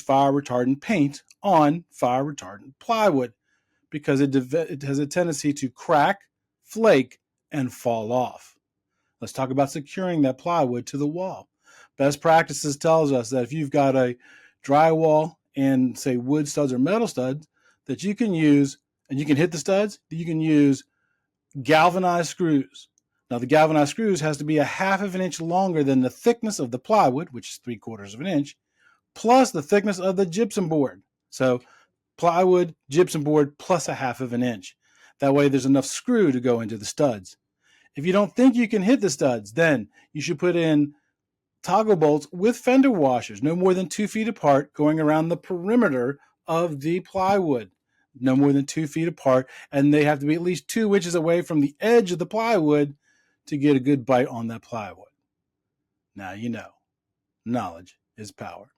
fire retardant paint on fire retardant plywood because it has a tendency to crack, flake, and fall off. Let's talk about securing that plywood to the wall. Best practices tells us that if you've got a drywall and say wood studs or metal studs that you can use, and you can hit the studs, you can use galvanized screws. Now the galvanized screws has to be 1/2 of an inch longer than the thickness of the plywood, which is 3/4 of an inch, plus the thickness of the gypsum board. So plywood, gypsum board, plus 1/2 of an inch. That way there's enough screw to go into the studs. If you don't think you can hit the studs, then you should put in toggle bolts with fender washers, no more than 2 feet apart, going around the perimeter of the plywood. No more than 2 feet apart, and they have to be at least 2 inches away from the edge of the plywood to get a good bite on that plywood. Now you know, knowledge is power.